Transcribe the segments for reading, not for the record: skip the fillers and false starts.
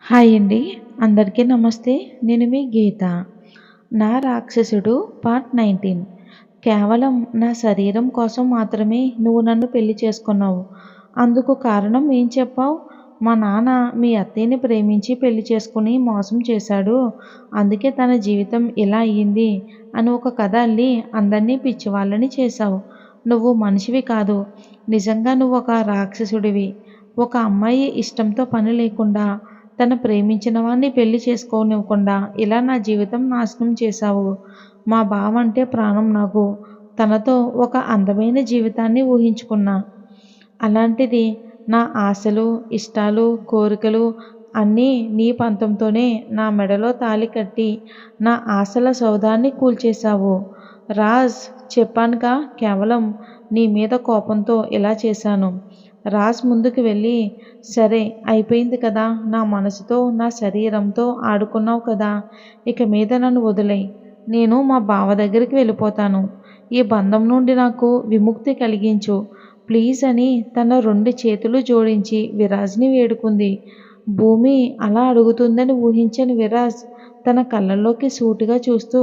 Hi అండి. అందరికీ నమస్తే. నేను మీ గీత. నా రాక్షసుడు పార్ట్ 19. కేవలం నా శరీరం కోసం మాత్రమే నువ్వు నన్ను పెళ్లి చేసుకున్నావు. అందుకు కారణం ఏం చెప్పావు? మా నాన్న మీ అత్తయ్యని ప్రేమించి పెళ్లి చేసుకుని మోసం చేశాడు. అందుకే తన జీవితం ఇలా అయ్యింది అని ఒక కథ అల్లి అందరినీ పిచ్చివాళ్ళని చేశావు. నువ్వు మనిషివి కాదు. నిజంగా నువ్వు ఒక రాక్షసుడివి. ఒక అమ్మాయి ఇష్టంతో పని లేకుండా తన ప్రేమించిన వాడిని పెళ్లి చేసుకోనివ్వకుండా ఇలా నా జీవితం నాశనం చేశావు. మా బావ అంటే ప్రాణం నాకు. తనతో ఒక అందమైన జీవితాన్ని ఊహించుకున్నా. అలాంటిది నా ఆశలు, ఇష్టాలు, కోరికలు అన్నీ నీ పంతంతోనే నా మెడలో తాళి కట్టి నా ఆశల సౌధాన్ని కూల్చేశావు. రాజ్, చెప్పానుగా కేవలం నీ మీద కోపంతో ఇలా చేశాను. రాజ్ ముందుకు వెళ్ళి, సరే అయిపోయింది కదా, నా మనసుతో నా శరీరంతో ఆడుకున్నావు కదా, ఇక మీద నన్ను వదిలేయ్. నేను మా బావ దగ్గరికి వెళ్ళిపోతాను. ఈ బంధం నుండి నాకు విముక్తి కలిగించు ప్లీజ్ అని తన 2 చేతులు జోడించి విరాజ్ని వేడుకుంది. భూమి అలా అడుగుతుందని ఊహించని విరాజ్ తన కళ్ళల్లోకి సూటిగా చూస్తూ,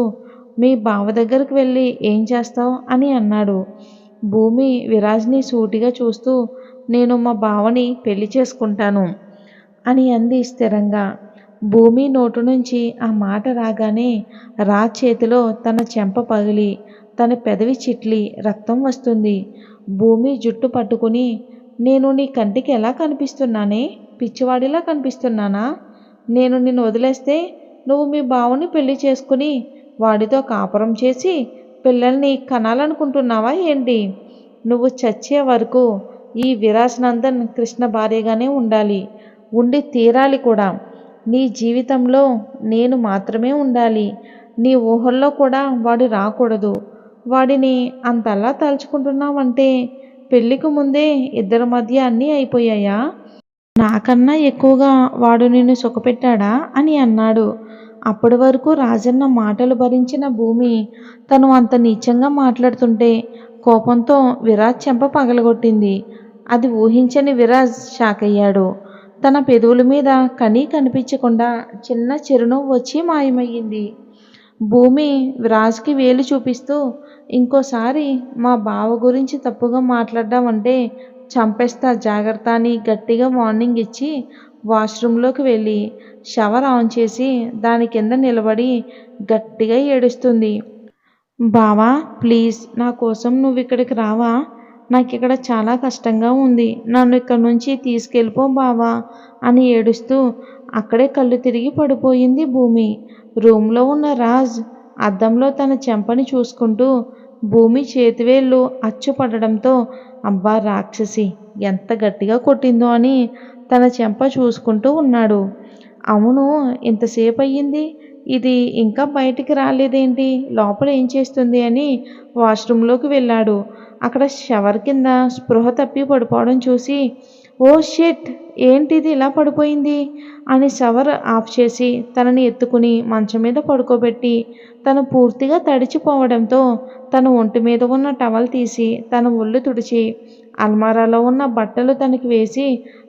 మీ బావ దగ్గరికి వెళ్ళి ఏం చేస్తావు అని అన్నాడు. భూమి విరాజ్ని సూటిగా చూస్తూ, నేను మా బావని పెళ్లి చేసుకుంటాను అని అంది స్థిరంగా. భూమి నోటు నుంచి ఆ మాట రాగానే రాజ్ చేతిలో తన చెంప పగిలి తన పెదవి చిట్లి రక్తం వస్తుంది. భూమి జుట్టు పట్టుకుని, నేను నీ కంటికి ఎలా కనిపిస్తున్నానే? పిచ్చివాడిలా కనిపిస్తున్నానా? నేను నిన్ను వదిలేస్తే నువ్వు మీ బావని పెళ్లి చేసుకుని వాడితో కాపురం చేసి పిల్లల్ని కనాలనుకుంటున్నావా ఏంటి? నువ్వు చచ్చే వరకు ఈ విరాజ్ నందన్ కృష్ణ భార్యగానే ఉండాలి. ఉండి తీరాలి కూడా. నీ జీవితంలో నేను మాత్రమే ఉండాలి. నీ ఊహల్లో కూడా వాడు రాకూడదు. వాడిని అంతలా తలుచుకుంటున్నావంటే పెళ్ళికి ముందే ఇద్దరి మధ్య అన్నీ అయిపోయాయా? నాకన్నా ఎక్కువగా వాడు నిన్ను సుఖపెట్టాడా అని అన్నాడు. అప్పటి వరకు రాజన్న మాటలు భరించిన భూమి తను అంత నీచంగా మాట్లాడుతుంటే కోపంతో విరాజ్ చెంప పగలగొట్టింది. అది ఊహించని విరాజ్ షాక్ అయ్యాడు. తన పెదవుల మీద కనీ కనిపించకుండా చిన్న చిరునవ్వు వచ్చి మాయమయ్యింది. భూమి విరాజ్కి వేలు చూపిస్తూ, ఇంకోసారి మా బావ గురించి తప్పుగా మాట్లాడ్డావంటే చంపేస్తా జాగ్రత్త అని గట్టిగా వార్నింగ్ ఇచ్చి వాష్రూంలోకి వెళ్ళి షవర్ ఆన్ చేసి దాని కింద నిలబడి గట్టిగా ఏడుస్తుంది. బావా ప్లీజ్ నా కోసం నువ్వు ఇక్కడికి రావా? నాకు ఇక్కడ చాలా కష్టంగా ఉంది. నన్ను ఇక్కడి నుంచి తీసుకెళ్ళిపో బావా అని ఏడుస్తూ అక్కడే కళ్ళు తిరిగి పడిపోయింది భూమి. రూమ్లో ఉన్న రాజ్ అద్దంలో తన చెంపని చూసుకుంటూ భూమి చేతివేళ్ళు అచ్చుపడడంతో అబ్బా రాక్షసి ఎంత గట్టిగా కొట్టిందో అని తన చెంప చూసుకుంటూ ఉన్నాడు. అవును, ఇంతసేపు అయ్యింది, ఇది ఇంకా బయటికి రాలేదేంటి, లోపల ఏం చేస్తుంది అని వాష్రూంలోకి వెళ్ళాడు. అక్కడ షవర్ కింద స్పృహ తప్పి పడిపోవడం చూసి, ఓ షిట్, ఏంటిది ఇలా పడిపోయింది అని షవర్ ఆఫ్ చేసి తనని ఎత్తుకుని మంచం మీద పడుకోబెట్టి తను పూర్తిగా తడిచిపోవడంతో తన ఒంటి మీద ఉన్న టవల్ తీసి తన ఒళ్ళు తుడిచి అల్మారాలో ఉన్న బట్టలు తనకి వేసి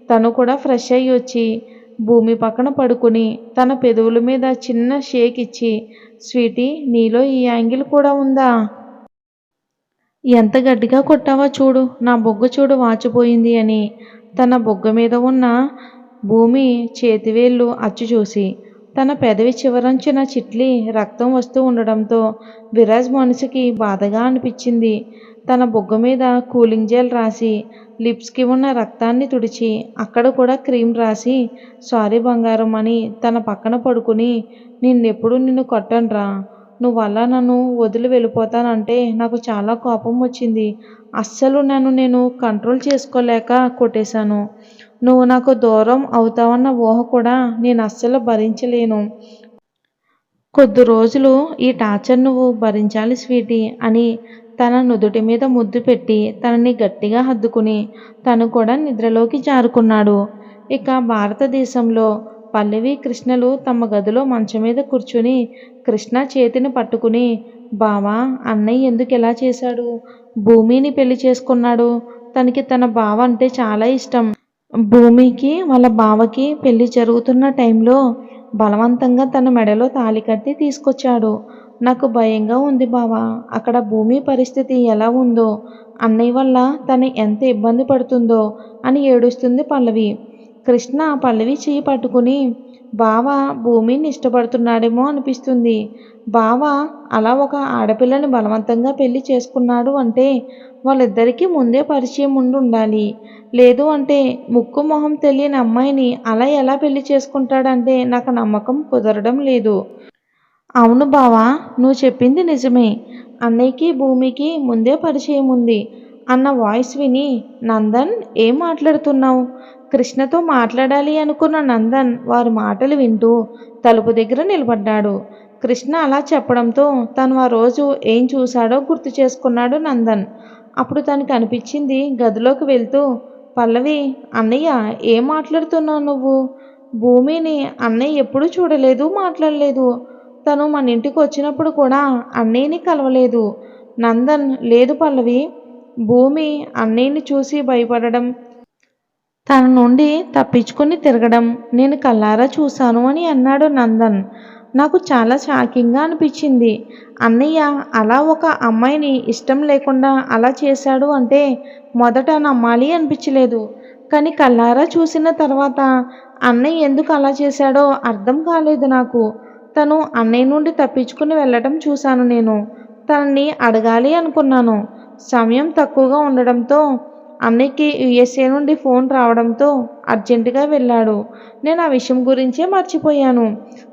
తను కూడా ఫ్రెష్ అయ్యి వచ్చి భూమి పక్కన పడుకుని తన పెదవుల మీద చిన్న షేక్ ఇచ్చి, స్వీటీ నీలో ఈ యాంగిల్ కూడా ఉందా? ఎంత గట్టిగా కొట్టావో చూడు, నా బొగ్గ చూడు వాచిపోయింది అని తన బొగ్గ మీద ఉన్న భూమి చేతివేళ్ళు అచ్చు చూసి తన పెదవి చివరంచున చిట్లి రక్తం వస్తూ ఉండడంతో విరాజ్ మనసుకి బాధగా అనిపించింది. తన బొగ్గ మీద కూలింగ్ జెల్ రాసి లిప్స్కి ఉన్న రక్తాన్ని తుడిచి అక్కడ కూడా క్రీమ్ రాసి సారీ బంగారం అని తన పక్కన పడుకుని, నిన్నెప్పుడు నిన్ను కొట్టనురా, నువ్వు అలా నన్ను వదిలి వెళ్ళిపోతానంటే నాకు చాలా కోపం వచ్చింది. అస్సలు నేను కంట్రోల్ చేసుకోలేక కొట్టేశాను. నువ్వు నాకు దూరం అవుతావన్న ఊహ కూడా నేను అస్సలు భరించలేను. కొద్ది రోజులు ఈ టార్చర్ నువ్వు భరించాలి స్వీటీ అని తన నుదుటి మీద ముద్దు పెట్టి తనని గట్టిగా హత్తుకుని తను కూడా నిద్రలోకి జారుకున్నాడు. ఇక భారతదేశంలో పల్లవి కృష్ణలు తమ గదిలో మంచం మీద కూర్చుని కృష్ణ చేతిని పట్టుకుని, బావా అన్నయ్య ఎందుకు ఇలా చేశాడు? భూమిని పెళ్లి చేసుకున్నాడు. తనకి తన బావ అంటే చాలా ఇష్టం. భూమికి వాళ్ళ బావకి పెళ్లి జరుగుతున్న టైంలో బలవంతంగా తన మెడలో తాళి కట్టి తీసుకొచ్చాడు. నాకు భయంగా ఉంది బావా. అక్కడ భూమి పరిస్థితి ఎలా ఉందో, అన్నయ్య వల్ల తను ఎంత ఇబ్బంది పడుతుందో అని ఏడుస్తుంది పల్లవి. కృష్ణ పల్లవి చెయ్యి పట్టుకుని, బావ భూమిని ఇష్టపడుతున్నాడేమో అనిపిస్తుంది. బావ అలా ఒక ఆడపిల్లని బలవంతంగా పెళ్లి చేసుకున్నాడు అంటే వాళ్ళిద్దరికీ ముందే పరిచయం ఉండి ఉండాలి. లేదు అంటే ముక్కు మొహం తెలియని అమ్మాయిని అలా ఎలా పెళ్లి చేసుకుంటాడంటే నాకు నమ్మకం కుదరడం లేదు. అవును బావా, నువ్వు చెప్పింది నిజమే. అన్నయ్యకి భూమికి ముందే పరిచయం ఉంది అన్న వాయిస్ విని, నందన్ ఏం మాట్లాడుతున్నావు? కృష్ణతో మాట్లాడాలి అనుకున్న నందన్ వారి మాటలు వింటూ తలుపు దగ్గర నిలబడ్డాడు. కృష్ణ అలా చెప్పడంతో తను ఆ రోజు ఏం చూశాడో గుర్తు చేసుకున్నాడు నందన్. అప్పుడు తనకు అనిపించింది గదిలోకి వెళ్తూ, పల్లవి, అన్నయ్య ఏం మాట్లాడుతున్నావు నువ్వు? భూమిని అన్నయ్య ఎప్పుడూ చూడలేదు, మాట్లాడలేదు. తను మన ఇంటికి వచ్చినప్పుడు కూడా అన్నయ్యని కలవలేదు. నందన్, లేదు పల్లవి, భూమి అన్నయ్యని చూసి భయపడడం, తన నుండి తప్పించుకుని తిరగడం నేను కళ్ళారా చూశాను అని అన్నాడు నందన్. నాకు చాలా షాకింగ్గా అనిపించింది. అన్నయ్య అలా ఒక అమ్మాయిని ఇష్టం లేకుండా అలా చేశాడు అంటే మొదట నమ్మాలి అనిపించలేదు. కానీ కళ్ళారా చూసిన తర్వాత అన్నయ్య ఎందుకు అలా చేశాడో అర్థం కాలేదు నాకు. తను అన్నయ్య నుండి తప్పించుకుని వెళ్ళటం చూశాను నేను. తనని అడగాలి అనుకున్నాను. సమయం తక్కువగా ఉండడంతో అన్నయ్యకి యుఎస్ఏ నుండి ఫోన్ రావడంతో అర్జెంటుగా వెళ్ళాడు. నేను ఆ విషయం గురించే మర్చిపోయాను.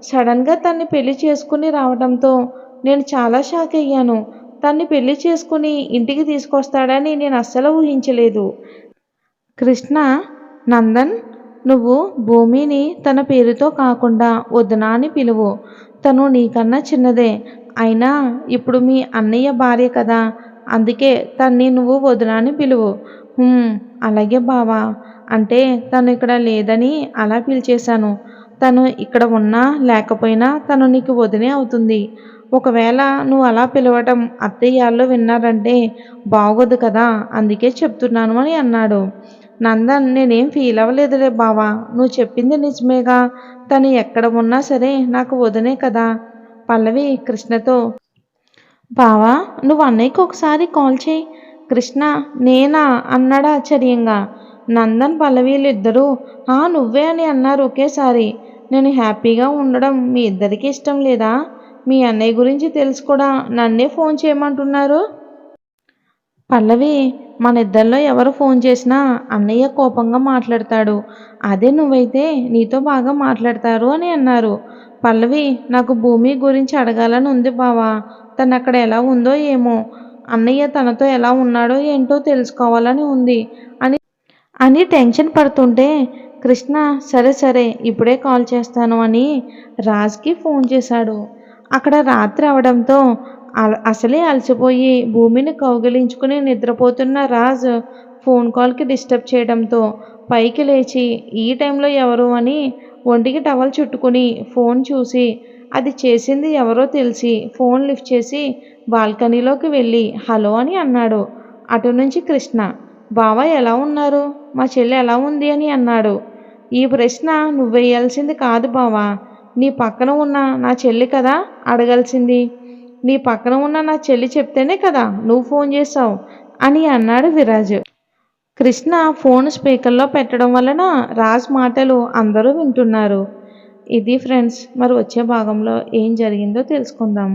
సడన్గా తన్ని పెళ్లి చేసుకుని రావడంతో నేను చాలా షాక్ అయ్యాను. తన్ని పెళ్లి చేసుకుని ఇంటికి తీసుకొస్తాడని నేను అస్సలు ఊహించలేదు. కృష్ణ, నందన్, నువ్వు భూమిని తన పేరుతో కాకుండా వదిన అని పిలువు. తను నీకన్నా చిన్నదే. అయినా ఇప్పుడు మీ అన్నయ్య భార్య కదా, అందుకే తన్ని నువ్వు వదిన అని పిలువు. అలాగే బావా. అంటే తను ఇక్కడ లేదని అలా పిలిచేశాను. తను ఇక్కడ ఉన్నా లేకపోయినా తను నీకు వదినే అవుతుంది. ఒకవేళ నువ్వు అలా పిలవటం అత్తయ్యాళ్ళు విన్నారంటే బాగోదు కదా, అందుకే చెప్తున్నాను అని అన్నాడు. నందన్, నేనేం ఫీల్ అవ్వలేదులే బావా, నువ్వు చెప్పింది నిజమేగా. తను ఎక్కడ ఉన్నా సరే నాకు వదినే కదా. పల్లవి కృష్ణతో, బావా నువ్వు అన్నయ్యకి ఒకసారి కాల్ చేయి. కృష్ణ, నేనా అన్నాడు ఆశ్చర్యంగా. నందన్ పల్లవీలు ఇద్దరూ నువ్వే అని అన్నారు ఒకేసారి. నేను హ్యాపీగా ఉండడం మీ ఇద్దరికీ ఇష్టం లేదా? మీ అన్నయ్య గురించి తెలిసి కూడా నన్నే ఫోన్ చేయమంటున్నారు. పల్లవి, మన ఇద్దరిలో ఎవరు ఫోన్ చేసినా అన్నయ్య కోపంగా మాట్లాడతాడు. అదే నువ్వైతే నీతో బాగా మాట్లాడతారు అని అన్నారు. పల్లవి, నాకు భూమి గురించి అడగాలని ఉంది బావా. తను అక్కడ ఎలా ఉందో ఏమో. అన్నయ్య తనతో ఎలా ఉన్నాడో ఏంటో తెలుసుకోవాలని ఉంది అని అని టెన్షన్ పడుతుంటే కృష్ణ, సరే సరే ఇప్పుడే కాల్ చేస్తాను అని రాజ్కి ఫోన్ చేశాడు. అక్కడ రాత్రి అవడంతో అసలే అలసిపోయి భూమిని కౌగిలించుకుని నిద్రపోతున్న రాజ్ ఫోన్ కాల్కి డిస్టర్బ్ చేయడంతో పైకి లేచి ఈ టైంలో ఎవరు అని ఒంటికి టవల్ చుట్టుకుని ఫోన్ చూసి అది చేసింది ఎవరో తెలిసి ఫోన్ లిఫ్ట్ చేసి బాల్కనీలోకి వెళ్ళి హలో అని అన్నాడు. అటు నుంచి కృష్ణ, బావ ఎలా ఉన్నారు, మా చెల్లి ఎలా ఉంది అని అన్నాడు. ఈ ప్రశ్న నువ్వు వేయాల్సింది కాదు బావా, నీ పక్కన ఉన్న నా చెల్లి కదా అడగాల్సింది. నీ పక్కన ఉన్న నా చెల్లి చెప్తేనే కదా నువ్వు ఫోన్ చేసావు అని అన్నాడు విరాజ్. కృష్ణ ఫోన్ స్పీకర్లో పెట్టడం వలన రాజ్ మాటలు అందరూ వింటున్నారు. ఇది ఫ్రెండ్స్, మరి వచ్చే భాగంలో ఏం జరిగిందో తెలుసుకుందాం.